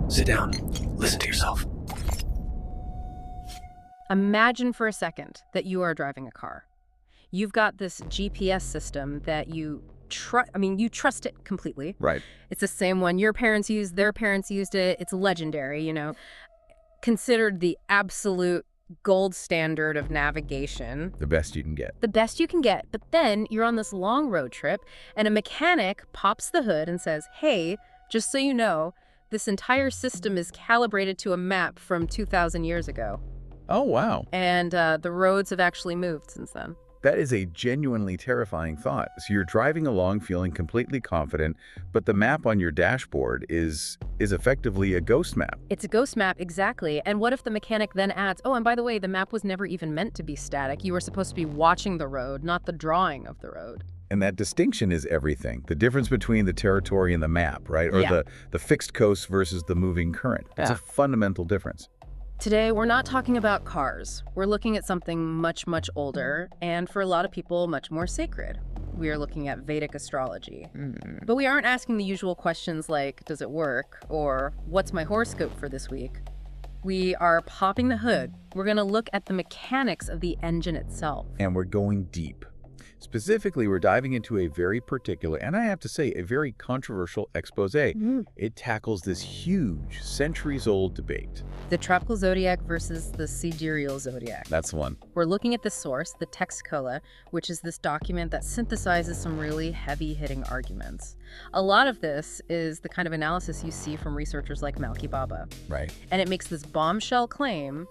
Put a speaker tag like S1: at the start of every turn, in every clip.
S1: Sit down. Listen to yourself.
S2: Imagine for a second that you are driving a car. You've got this GPS system that you trust it completely.
S3: Right.
S2: It's the same one your parents used, their parents used it. It's legendary, considered the absolute gold standard of navigation.
S3: The best you can get.
S2: The best you can get. But then you're on this long road trip and a mechanic pops the hood and says, hey, just so you know, this entire system is calibrated to a map from 2,000 years ago.
S3: Oh, wow.
S2: And the roads have actually moved since then.
S3: That is a genuinely terrifying thought. So you're driving along feeling completely confident, but the map on your dashboard is effectively a ghost map.
S2: It's a ghost map, exactly. And what if the mechanic then adds, oh, and by the way, the map was never even meant to be static. You were supposed to be watching the road, not the drawing of the road.
S3: And that distinction is everything. The difference between the territory and the map, right? Or
S2: Yeah.
S3: the fixed coast versus the moving current. It's a fundamental difference.
S2: Today, we're not talking about cars. We're looking at something much, much older, and for a lot of people, much more sacred. We are looking at Vedic astrology. But we aren't asking the usual questions like, does it work? Or, what's my horoscope for this week? We are popping the hood. We're going to look at the mechanics of the engine itself.
S3: And we're going deep. Specifically, we're diving into a very particular, and I have to say, a very controversial expose. It tackles this huge, centuries-old debate.
S2: The tropical zodiac versus the sidereal zodiac.
S3: That's the one.
S2: We're looking at the source, the Texcola, which is this document that synthesizes some really heavy-hitting arguments. A lot of this is the kind of analysis you see from researchers like Malki.
S3: Right.
S2: And it makes this bombshell claim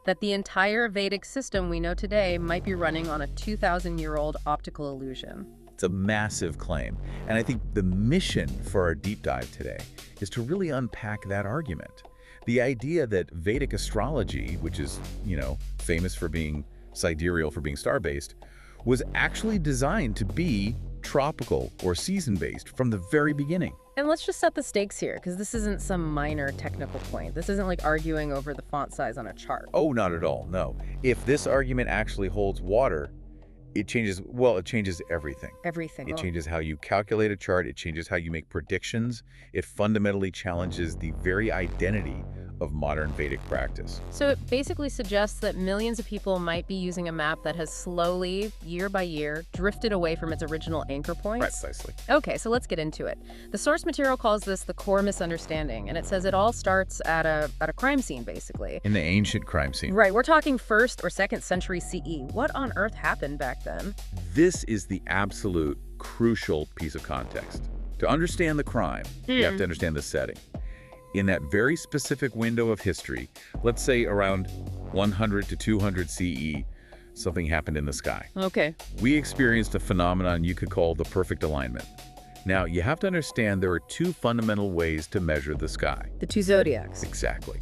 S2: that the entire Vedic system we know today might be running on a 2,000-year-old optical illusion.
S3: It's a massive claim. And I think the mission for our deep dive today is to really unpack that argument. The idea that Vedic astrology, which is, famous for being sidereal, for being star-based, was actually designed to be tropical or season-based from the very beginning.
S2: And let's just set the stakes here, because this isn't some minor technical point. This isn't like arguing over the font size on a chart.
S3: Oh, not at all, no. If this argument actually holds water, it changes everything.
S2: Everything.
S3: It changes how you calculate a chart. It changes how you make predictions. It fundamentally challenges the very identity of modern Vedic practice.
S2: So it basically suggests that millions of people might be using a map that has slowly, year by year, drifted away from its original anchor points.
S3: Precisely.
S2: Okay, so let's get into it. The source material calls this the core misunderstanding, and it says it all starts at a crime scene, basically.
S3: In the ancient crime scene.
S2: Right, we're talking 1st or 2nd century CE. What on earth happened back then?
S3: This is the absolute crucial piece of context. To understand the crime, you have to understand the setting. In that very specific window of history, let's say around 100 to 200 CE, something happened in the sky.
S2: Okay.
S3: We experienced a phenomenon you could call the perfect alignment. Now, you have to understand there are two fundamental ways to measure the sky.
S2: The two zodiacs.
S3: Exactly.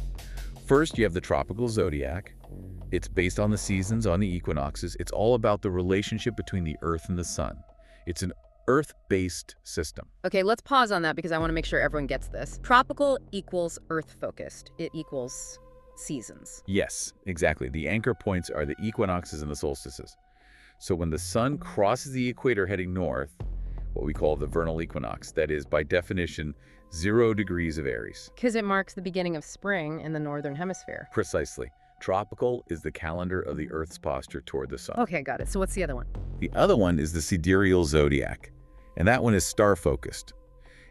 S3: First, you have the tropical zodiac. It's based on the seasons, on the equinoxes. It's all about the relationship between the Earth and the Sun. It's an Earth-based system.
S2: Okay, let's pause on that because I want to make sure everyone gets this. Tropical equals Earth-focused. It equals seasons.
S3: Yes, exactly. The anchor points are the equinoxes and the solstices. So when the sun crosses the equator heading north, what we call the vernal equinox, that is, by definition, 0 degrees of Aries.
S2: Because it marks the beginning of spring in the northern hemisphere.
S3: Precisely. Tropical is the calendar of the Earth's posture toward the sun.
S2: Okay, got it. So what's the other one?
S3: The other one is the sidereal zodiac, and that one is star-focused.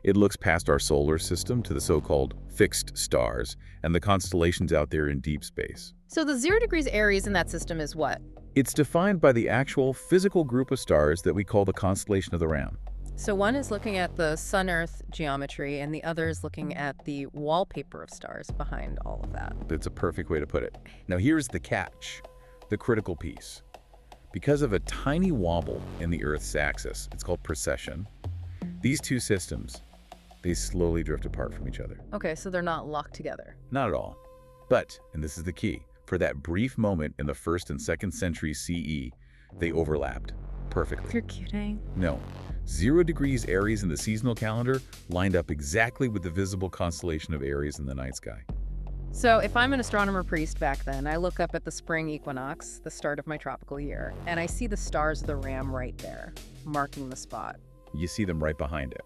S3: It looks past our solar system to the so-called fixed stars and the constellations out there in deep space.
S2: So the 0 degrees Aries in that system is what?
S3: It's defined by the actual physical group of stars that we call the constellation of the Ram.
S2: So one is looking at the Sun-Earth geometry, and the other is looking at the wallpaper of stars behind all of that.
S3: That's a perfect way to put it. Now here's the catch, the critical piece. Because of a tiny wobble in the Earth's axis, it's called precession, these two systems, they slowly drift apart from each other.
S2: Okay, so they're not locked together.
S3: Not at all. But, and this is the key, for that brief moment in the 1st and 2nd century CE, they overlapped perfectly.
S2: You're kidding.
S3: No. 0 degrees Aries in the seasonal calendar lined up exactly with the visible constellation of Aries in the night sky.
S2: So if I'm an astronomer priest back then, I look up at the spring equinox, the start of my tropical year, and I see the stars of the Ram right there, marking the spot.
S3: You see them right behind it.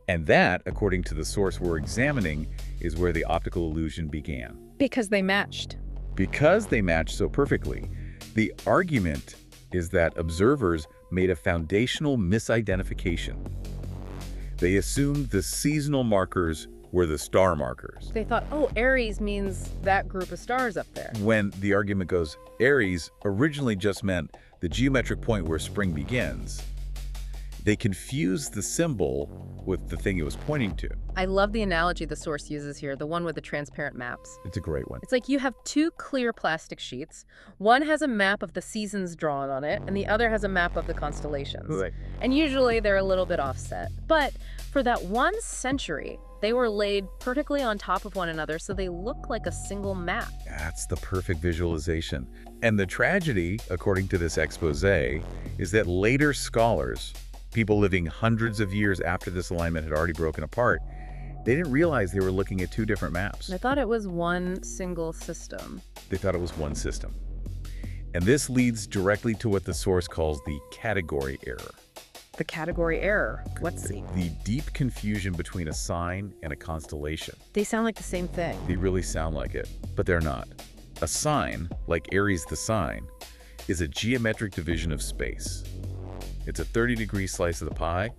S3: And that, according to the source we're examining, is where the optical illusion began.
S2: Because they matched.
S3: Because they matched so perfectly, the argument is that observers made a foundational misidentification. They assumed the seasonal markers were the star markers.
S2: They thought, oh, Aries means that group of stars up there.
S3: When the argument goes, Aries originally just meant the geometric point where spring begins. They confused the symbol with the thing it was pointing to.
S2: I love the analogy the source uses here, the one with the transparent maps.
S3: It's a great one.
S2: It's like you have two clear plastic sheets. One has a map of the seasons drawn on it, and the other has a map of the constellations.
S3: Right.
S2: And usually they're a little bit offset. But for that 1 century, they were laid vertically on top of one another, so they look like a single map.
S3: That's the perfect visualization. And the tragedy, according to this exposé, is that later scholars, people living hundreds of years after this alignment had already broken apart, they didn't realize they were looking at two different maps.
S2: I thought it was one single system.
S3: They thought it was one system. And this leads directly to what the source calls the category error.
S2: The category error. What's
S3: The deep confusion between a sign and a constellation.
S2: They sound like the same thing.
S3: They really sound like it, but they're not. A sign, like Aries the sign, is a geometric division of space. It's a 30-degree slice of the pie,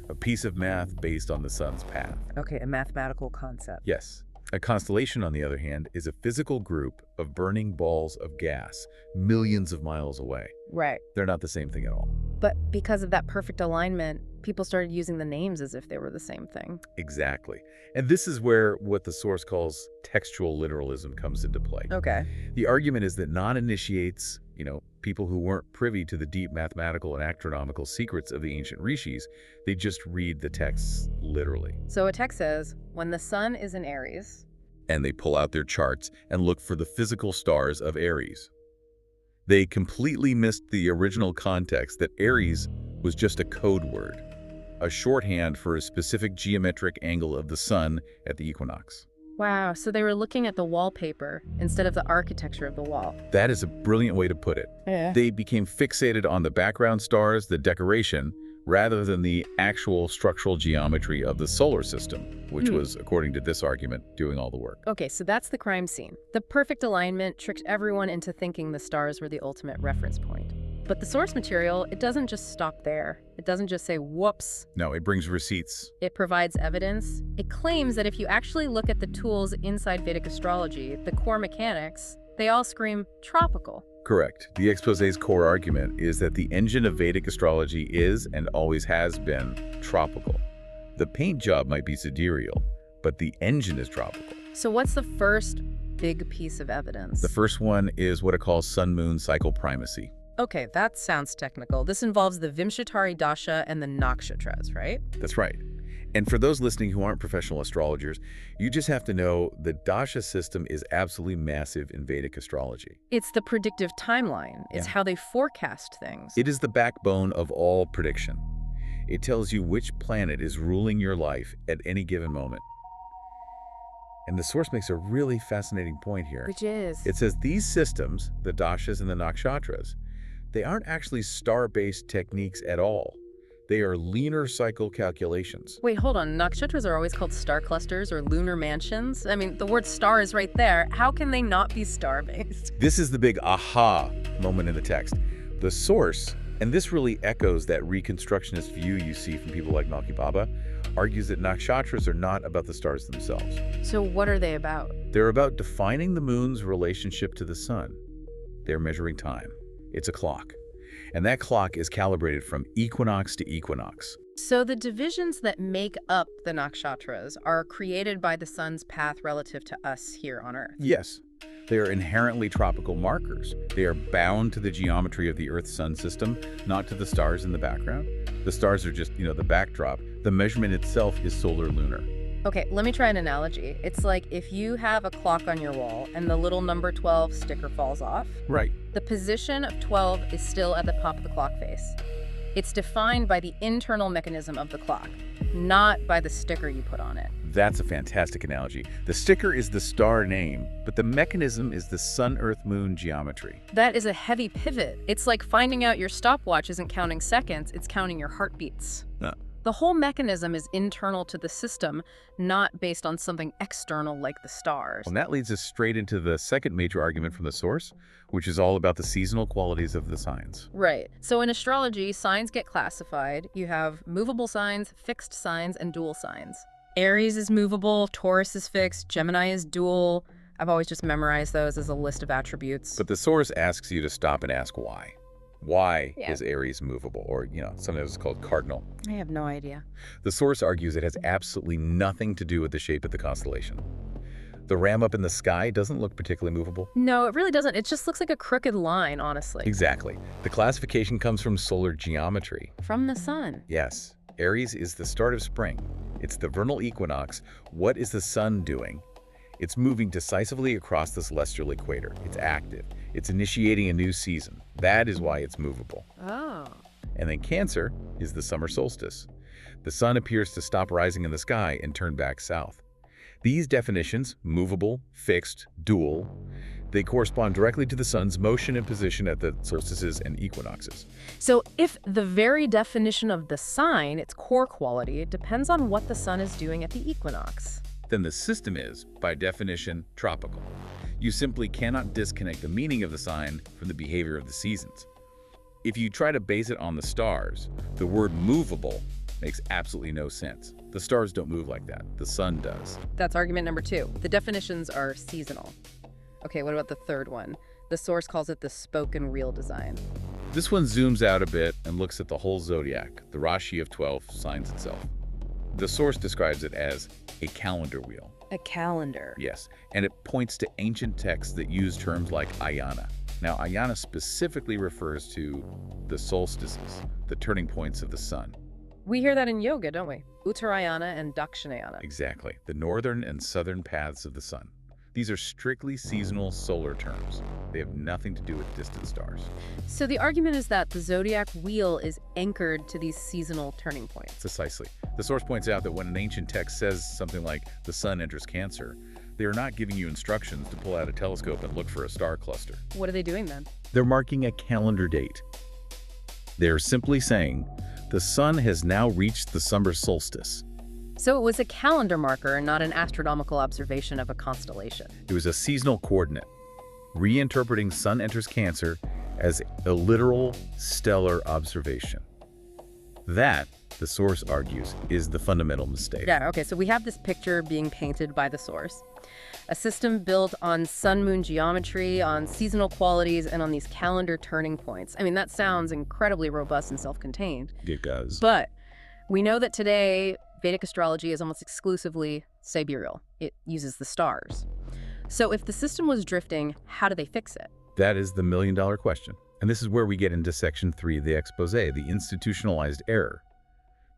S3: a piece of math based on the sun's path.
S2: Okay, a mathematical concept.
S3: Yes. A constellation, on the other hand, is a physical group of burning balls of gas millions of miles away.
S2: Right.
S3: They're not the same thing at all.
S2: But because of that perfect alignment, people started using the names as if they were the same thing.
S3: Exactly. And this is where what the source calls textual literalism comes into play.
S2: Okay.
S3: The argument is that non-initiates, people who weren't privy to the deep mathematical and astronomical secrets of the ancient rishis, they just read the texts literally.
S2: So a text says, when the sun is in Aries.
S3: And they pull out their charts and look for the physical stars of Aries. They completely missed the original context that Aries was just a code word, a shorthand for a specific geometric angle of the sun at the equinox.
S2: Wow, so they were looking at the wallpaper instead of the architecture of the wall.
S3: That is a brilliant way to put it.
S2: Yeah.
S3: They became fixated on the background stars, the decoration, rather than the actual structural geometry of the solar system, which was, according to this argument, doing all the work.
S2: Okay, so that's the crime scene. The perfect alignment tricked everyone into thinking the stars were the ultimate reference point. But the source material, it doesn't just stop there. It doesn't just say, whoops.
S3: No, it brings receipts.
S2: It provides evidence. It claims that if you actually look at the tools inside Vedic astrology, the core mechanics, they all scream tropical.
S3: Correct. The exposé's core argument is that the engine of Vedic astrology is and always has been tropical. The paint job might be sidereal, but the engine is tropical.
S2: So what's the first big piece of evidence?
S3: The first one is what it calls sun-moon cycle primacy.
S2: Okay, that sounds technical. This involves the Vimshatari dasha and the nakshatras, right?
S3: That's right. And for those listening who aren't professional astrologers, you just have to know the dasha system is absolutely massive in Vedic astrology.
S2: It's the predictive timeline. It's how they forecast things.
S3: It is the backbone of all prediction. It tells you which planet is ruling your life at any given moment. And the source makes a really fascinating point here.
S2: Which is?
S3: It says these systems, the dashas and the nakshatras, they aren't actually star-based techniques at all. They are lunar cycle calculations.
S2: Wait, hold on. Nakshatras are always called star clusters or lunar mansions. I mean, the word star is right there. How can they not be star-based?
S3: This is the big aha moment in the text. The source, and this really echoes that reconstructionist view you see from people like Malki Baba, argues that nakshatras are not about the stars themselves.
S2: So what are they about?
S3: They're about defining the moon's relationship to the sun. They're measuring time. It's a clock. And that clock is calibrated from equinox to equinox.
S2: So the divisions that make up the nakshatras are created by the sun's path relative to us here on Earth.
S3: Yes. They are inherently tropical markers. They are bound to the geometry of the Earth-Sun system, not to the stars in the background. The stars are just, the backdrop. The measurement itself is solar-lunar.
S2: Okay, let me try an analogy. It's like if you have a clock on your wall and the little number 12 sticker falls off.
S3: Right.
S2: The position of 12 is still at the top of the clock face. It's defined by the internal mechanism of the clock, not by the sticker you put on it.
S3: That's a fantastic analogy. The sticker is the star name, but the mechanism is the sun-earth-moon geometry.
S2: That is a heavy pivot. It's like finding out your stopwatch isn't counting seconds, it's counting your heartbeats. The whole mechanism is internal to the system, not based on something external like the stars.
S3: And that leads us straight into the second major argument from the source, which is all about the seasonal qualities of the signs.
S2: Right. So in astrology, signs get classified. You have movable signs, fixed signs, and dual signs. Aries is movable, Taurus is fixed, Gemini is dual. I've always just memorized those as a list of attributes.
S3: But the source asks you to stop and ask why. Why is Aries movable? Or, sometimes it's called cardinal.
S2: I have no idea.
S3: The source argues it has absolutely nothing to do with the shape of the constellation. The ram up in the sky doesn't look particularly movable.
S2: No, it really doesn't. It just looks like a crooked line, honestly.
S3: Exactly. The classification comes from solar geometry.
S2: From the sun.
S3: Yes. Aries is the start of spring. It's the vernal equinox. What is the sun doing? It's moving decisively across the celestial equator. It's active. It's initiating a new season. That is why it's movable.
S2: Oh.
S3: And then Cancer is the summer solstice. The sun appears to stop rising in the sky and turn back south. These definitions, movable, fixed, dual, they correspond directly to the sun's motion and position at the solstices and equinoxes.
S2: So if the very definition of the sign, its core quality, depends on what the sun is doing at the equinox,
S3: then the system is, by definition, tropical. You simply cannot disconnect the meaning of the sign from the behavior of the seasons. If you try to base it on the stars, the word movable makes absolutely no sense. The stars don't move like that. The sun does.
S2: That's argument number 2. The definitions are seasonal. Okay, what about the third one? The source calls it the spoken reel design.
S3: This one zooms out a bit and looks at the whole zodiac, the Rashi of 12 signs itself. The source describes it as a calendar wheel.
S2: A calendar.
S3: Yes, and it points to ancient texts that use terms like ayana. Now, ayana specifically refers to the solstices, the turning points of the sun.
S2: We hear that in yoga, don't we? Uttarayana and Dakshinayana.
S3: Exactly, the northern and southern paths of the sun. These are strictly seasonal solar terms. They have nothing to do with distant stars.
S2: So the argument is that the zodiac wheel is anchored to these seasonal turning points.
S3: Precisely. The source points out that when an ancient text says something like the sun enters Cancer, they are not giving you instructions to pull out a telescope and look for a star cluster.
S2: What are they doing then?
S3: They're marking a calendar date. They're simply saying the sun has now reached the summer solstice.
S2: So it was a calendar marker, not an astronomical observation of a constellation.
S3: It was a seasonal coordinate, reinterpreting sun enters Cancer as a literal stellar observation. That, the source argues, is the fundamental mistake.
S2: Yeah, okay, so we have this picture being painted by the source. A system built on sun-moon geometry, on seasonal qualities, and on these calendar turning points. I mean, that sounds incredibly robust and self-contained.
S3: It does.
S2: But we know that today, Vedic astrology is almost exclusively sidereal. It uses the stars. So if the system was drifting, how do they fix it?
S3: That is the million-dollar question. And this is where we get into section 3 of the Exposé, the institutionalized error.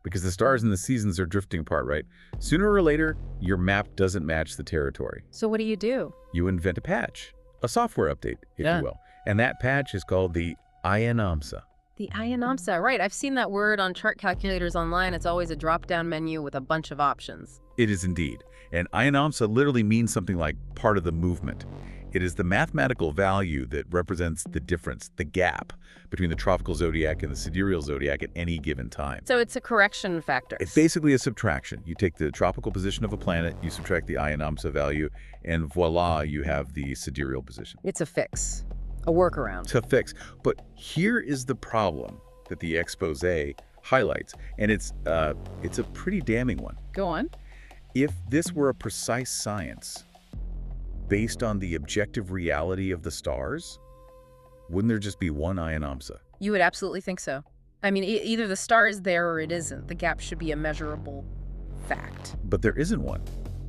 S3: Because the stars and the seasons are drifting apart, right? Sooner or later, your map doesn't match the territory.
S2: So what do?
S3: You invent a patch, a software update, if you will. And that patch is called the Ayanamsa.
S2: The Ayanamsa, right. I've seen that word on chart calculators online. It's always a drop-down menu with a bunch of options.
S3: It is indeed. And Ayanamsa literally means something like part of the movement. It is the mathematical value that represents the difference, the gap, between the tropical zodiac and the sidereal zodiac at any given time.
S2: So it's a correction factor.
S3: It's basically a subtraction. You take the tropical position of a planet, you subtract the Ayanamsa value, and voila, you have the sidereal position.
S2: It's a fix, a workaround.
S3: To fix. But here is the problem that the Exposé highlights, and it's a pretty damning one.
S2: Go on.
S3: If this were a precise science based on the objective reality of the stars, wouldn't there just be one Ayanamsa?
S2: You would absolutely think so. I mean, either the star is there or it isn't. The gap should be a measurable fact.
S3: But there isn't one.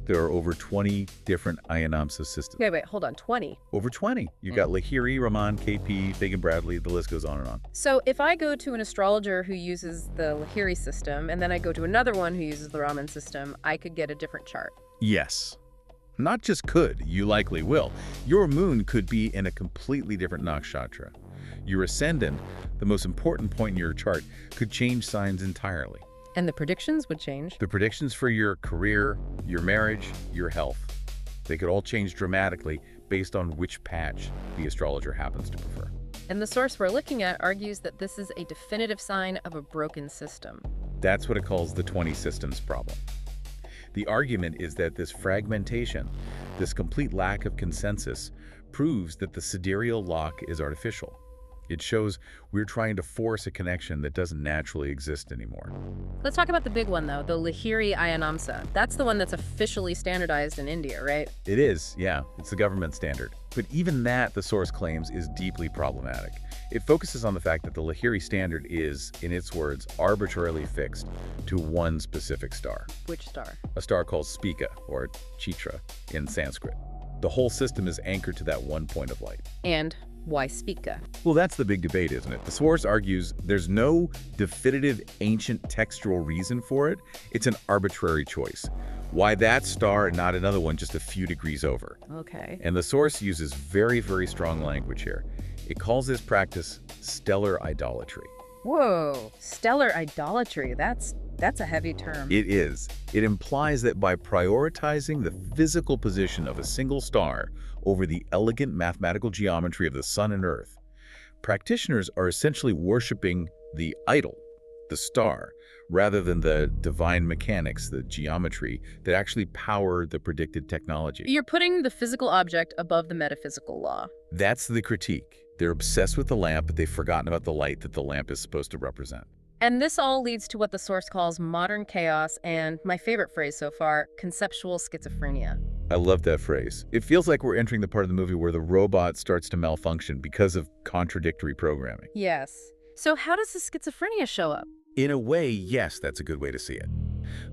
S3: There are over 20 different Ayanamsa systems.
S2: Okay, wait, hold on, 20?
S3: Over 20. You've got Lahiri, Raman, KP, Fagan Bradley, the list goes on and on.
S2: So if I go to an astrologer who uses the Lahiri system, and then I go to another one who uses the Raman system, I could get a different chart.
S3: Yes. Not just could, you likely will. Your moon could be in a completely different nakshatra. Your ascendant, the most important point in your chart, could change signs entirely.
S2: And the predictions would change.
S3: The predictions for your career, your marriage, your health, they could all change dramatically based on which patch the astrologer happens to prefer.
S2: And the source we're looking at argues that this is a definitive sign of a broken system.
S3: That's what it calls the 20 systems problem. The argument is that this fragmentation, this complete lack of consensus, proves that the sidereal lock is artificial. It shows we're trying to force a connection that doesn't naturally exist anymore.
S2: Let's talk about the big one, though, the Lahiri Ayanamsa. That's the one that's officially standardized in India, right?
S3: It is, yeah. It's the government standard. But even that, the source claims, is deeply problematic. It focuses on the fact that the Lahiri standard is, in its words, arbitrarily fixed to one specific star.
S2: Which star?
S3: A star called Spica, or Chitra, in Sanskrit. The whole system is anchored to that one point of light.
S2: And why Spica?
S3: Well, that's the big debate, isn't it? The source argues there's no definitive ancient textual reason for it. It's an arbitrary choice. Why that star and not another one just a few degrees over?
S2: Okay.
S3: And the source uses very, very strong language here. It calls this practice stellar idolatry.
S2: Whoa, stellar idolatry. That's a heavy term.
S3: It is. It implies that by prioritizing the physical position of a single star over the elegant mathematical geometry of the sun and earth, practitioners are essentially worshiping the idol, the star, rather than the divine mechanics, the geometry that actually power the predicted technology.
S2: You're putting the physical object above the metaphysical law.
S3: That's the critique. They're obsessed with the lamp, but they've forgotten about the light that the lamp is supposed to represent.
S2: And this all leads to what the source calls modern chaos and, my favorite phrase so far, conceptual schizophrenia.
S3: I love that phrase. It feels like we're entering the part of the movie where the robot starts to malfunction because of contradictory programming.
S2: Yes. So how does the schizophrenia show up?
S3: In a way, yes, that's a good way to see it.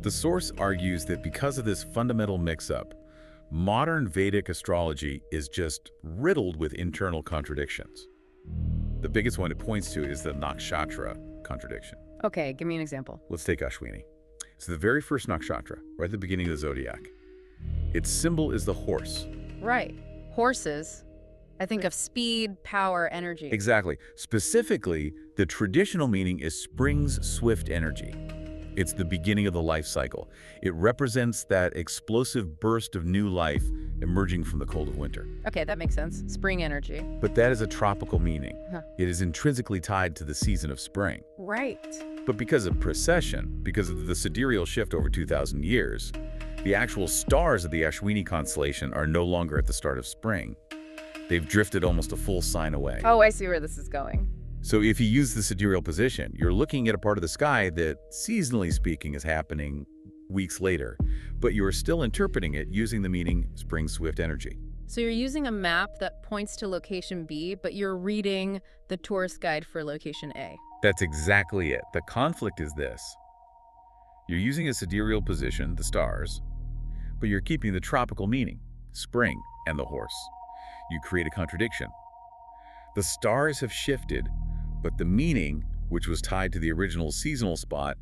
S3: The source argues that because of this fundamental mix-up, modern Vedic astrology is just riddled with internal contradictions. The biggest one it points to is the nakshatra contradiction.
S2: Okay, give me an example.
S3: Let's take Ashwini. So the very first nakshatra, right at the beginning of the zodiac, its symbol is the horse.
S2: Right. Horses. I think of speed, power, energy.
S3: Exactly. Specifically, the traditional meaning is spring's swift energy. It's the beginning of the life cycle. It represents that explosive burst of new life emerging from the cold of winter.
S2: Okay, that makes sense. Spring energy.
S3: But that is a tropical meaning.
S2: Huh.
S3: It is intrinsically tied to the season of spring.
S2: Right.
S3: But because of precession, because of the sidereal shift over 2,000 years, the actual stars of the Ashwini constellation are no longer at the start of spring. They've drifted almost a full sign away.
S2: Oh, I see where this is going.
S3: So if you use the sidereal position, you're looking at a part of the sky that, seasonally speaking, is happening weeks later, but you are still interpreting it using the meaning spring swift energy.
S2: So you're using a map that points to location B, but you're reading the tourist guide for location A.
S3: That's exactly it. The conflict is this. You're using a sidereal position, the stars, but you're keeping the tropical meaning, spring and the horse. You create a contradiction. The stars have shifted, but the meaning, which was tied to the original seasonal spot,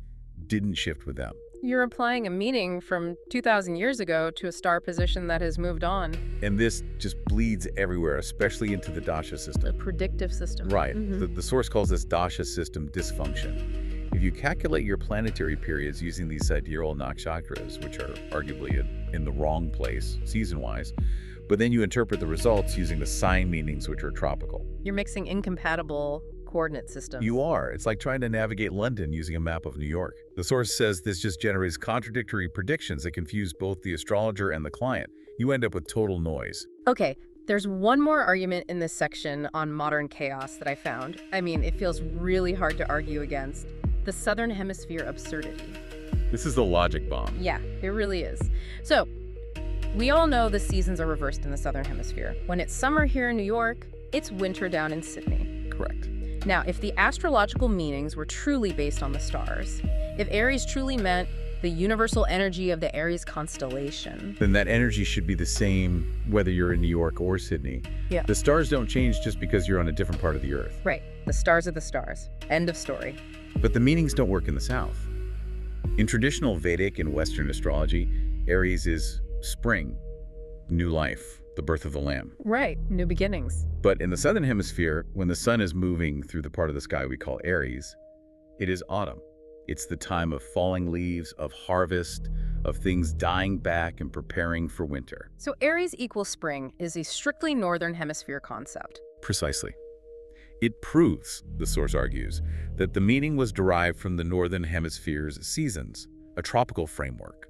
S3: didn't shift with them.
S2: You're applying a meaning from 2,000 years ago to a star position that has moved on.
S3: And this just bleeds everywhere, especially into the dasha system.
S2: The predictive system.
S3: Right. The source calls this dasha system dysfunction. If you calculate your planetary periods using these sidereal nakshatras, which are arguably in the wrong place, season-wise, but then you interpret the results using the sign meanings, which are tropical.
S2: You're mixing incompatible coordinate systems.
S3: You are. It's like trying to navigate London using a map of New York. The source says this just generates contradictory predictions that confuse both the astrologer and the client. You end up with total noise.
S2: Okay, there's one more argument in this section on modern chaos that I found. I mean, it feels really hard to argue against. The Southern Hemisphere absurdity.
S3: This is the logic bomb.
S2: Yeah, it really is. So, we all know the seasons are reversed in the Southern Hemisphere. When it's summer here in New York, it's winter down in Sydney.
S3: Correct.
S2: Now, if the astrological meanings were truly based on the stars, if Aries truly meant the universal energy of the Aries constellation,
S3: then that energy should be the same whether you're in New York or Sydney.
S2: Yeah.
S3: The stars don't change just because you're on a different part of the Earth.
S2: Right. The stars are the stars. End of story.
S3: But the meanings don't work in the South. In traditional Vedic and Western astrology, Aries is spring, new life, the birth of the lamb.
S2: Right. New beginnings.
S3: But in the Southern Hemisphere, when the sun is moving through the part of the sky we call Aries, it is autumn. It's the time of falling leaves, of harvest, of things dying back and preparing for winter.
S2: So Aries equals spring is a strictly Northern Hemisphere concept.
S3: Precisely. It proves, the source argues, that the meaning was derived from the Northern Hemisphere's seasons, a tropical framework,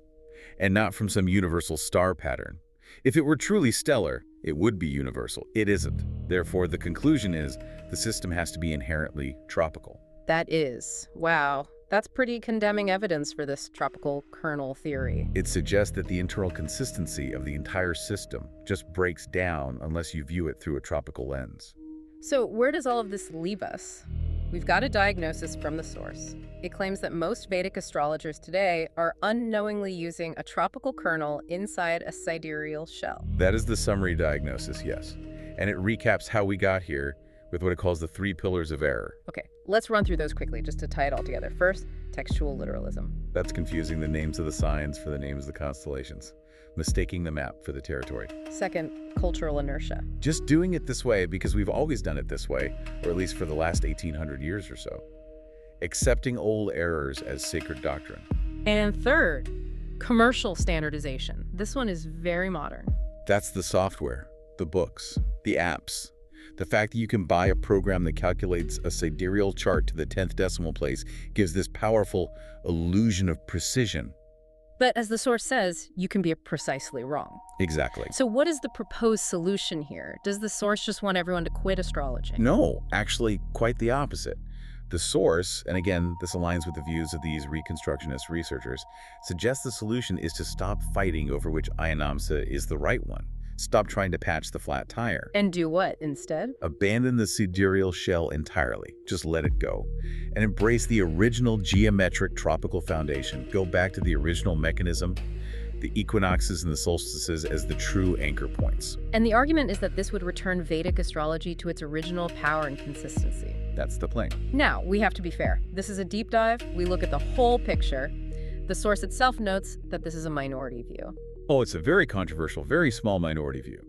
S3: and not from some universal star pattern. If it were truly stellar, it would be universal. It isn't. Therefore, the conclusion is the system has to be inherently tropical.
S2: That is. Wow. That's pretty condemning evidence for this tropical kernel theory.
S3: It suggests that the internal consistency of the entire system just breaks down unless you view it through a tropical lens.
S2: So where does all of this leave us? We've got a diagnosis from the source. It claims that most Vedic astrologers today are unknowingly using a tropical kernel inside a sidereal shell.
S3: That is the summary diagnosis, yes. And it recaps how we got here with what it calls the 3 pillars of error.
S2: Okay, let's run through those quickly just to tie it all together. First, textual literalism.
S3: That's confusing the names of the signs for the names of the constellations, mistaking the map for the territory.
S2: Second, cultural inertia.
S3: Just doing it this way because we've always done it this way, or at least for the last 1800 years or so. Accepting old errors as sacred doctrine.
S2: And third, commercial standardization. This one is very modern.
S3: That's the software, the books, the apps. The fact that you can buy a program that calculates a sidereal chart to the 10th decimal place gives this powerful illusion of precision.
S2: But as the source says, you can be precisely wrong.
S3: Exactly.
S2: So what is the proposed solution here? Does the source just want everyone to quit astrology?
S3: No, actually quite the opposite. The source, and again, this aligns with the views of these Reconstructionist researchers, suggests the solution is to stop fighting over which Ayanamsa is the right one. Stop trying to patch the flat tire.
S2: And do what instead?
S3: Abandon the sidereal shell entirely. Just let it go. And embrace the original geometric tropical foundation. Go back to the original mechanism, the equinoxes and the solstices as the true anchor points.
S2: And the argument is that this would return Vedic astrology to its original power and consistency.
S3: That's the claim.
S2: Now, we have to be fair. This is a deep dive. We look at the whole picture. The source itself notes that this is a minority view.
S3: Oh, it's a very controversial, very small minority view.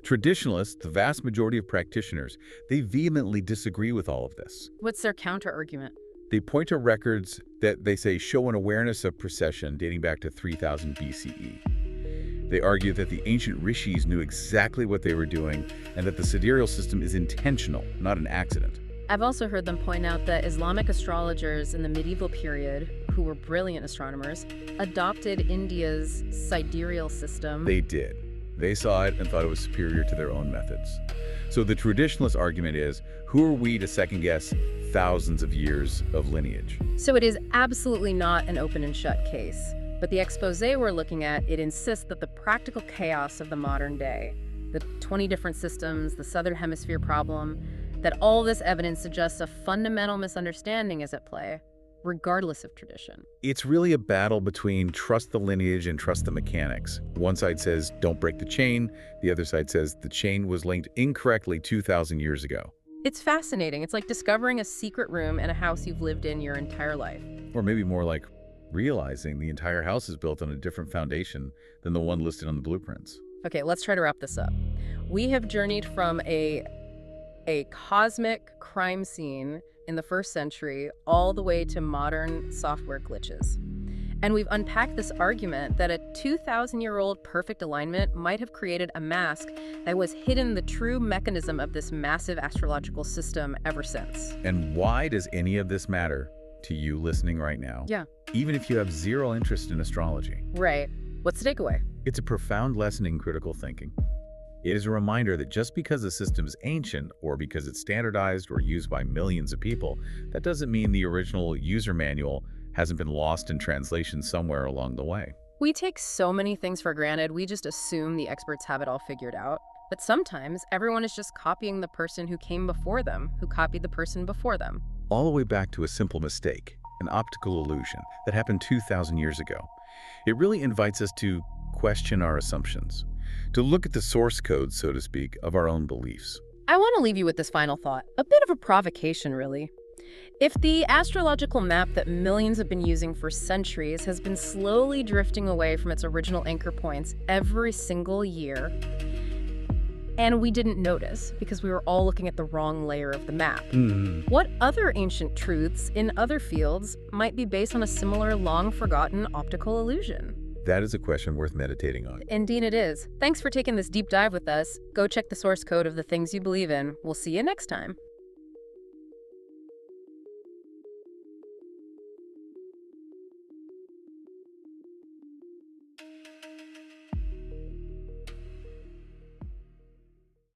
S3: Traditionalists, the vast majority of practitioners, they vehemently disagree with all of this.
S2: What's their counter-argument?
S3: They point to records that they say show an awareness of precession dating back to 3000 BCE. They argue that the ancient rishis knew exactly what they were doing and that the sidereal system is intentional, not an accident.
S2: I've also heard them point out that Islamic astrologers in the medieval period, who were brilliant astronomers, adopted India's sidereal system.
S3: They did. They saw it and thought it was superior to their own methods. So the traditionalist argument is, who are we to second-guess thousands of years of lineage?
S2: So it is absolutely not an open and shut case. But the exposé we're looking at, it insists that the practical chaos of the modern day, the 20 different systems, the Southern Hemisphere problem, that all this evidence suggests a fundamental misunderstanding is at play, regardless of tradition.
S3: It's really a battle between trust the lineage and trust the mechanics. One side says, don't break the chain. The other side says the chain was linked incorrectly 2,000 years ago.
S2: It's fascinating. It's like discovering a secret room in a house you've lived in your entire life.
S3: Or maybe more like realizing the entire house is built on a different foundation than the one listed on the blueprints.
S2: Okay, let's try to wrap this up. We have journeyed from a cosmic crime scene in the 1st century all the way to modern software glitches. And we've unpacked this argument that a 2,000-year-old perfect alignment might have created a mask that was hidden the true mechanism of this massive astrological system ever since.
S3: And why does any of this matter to you listening right now?
S2: Yeah.
S3: Even if you have zero interest in astrology.
S2: Right. What's the takeaway?
S3: It's a profound lesson in critical thinking. It is a reminder that just because a system is ancient or because it's standardized or used by millions of people, that doesn't mean the original user manual hasn't been lost in translation somewhere along the way.
S2: We take so many things for granted, we just assume the experts have it all figured out. But sometimes everyone is just copying the person who came before them, who copied the person before them.
S3: All the way back to a simple mistake, an optical illusion that happened 2,000 years ago. It really invites us to question our assumptions, to look at the source code, so to speak, of our own beliefs.
S2: I want to leave you with this final thought, a bit of a provocation, really. If the astrological map that millions have been using for centuries has been slowly drifting away from its original anchor points every single year, and we didn't notice because we were all looking at the wrong layer of the map, what other ancient truths in other fields might be based on a similar long-forgotten optical illusion?
S3: That is a question worth meditating on.
S2: Indeed it is. Thanks for taking this deep dive with us. Go check the source code of the things you believe in. We'll see you next time.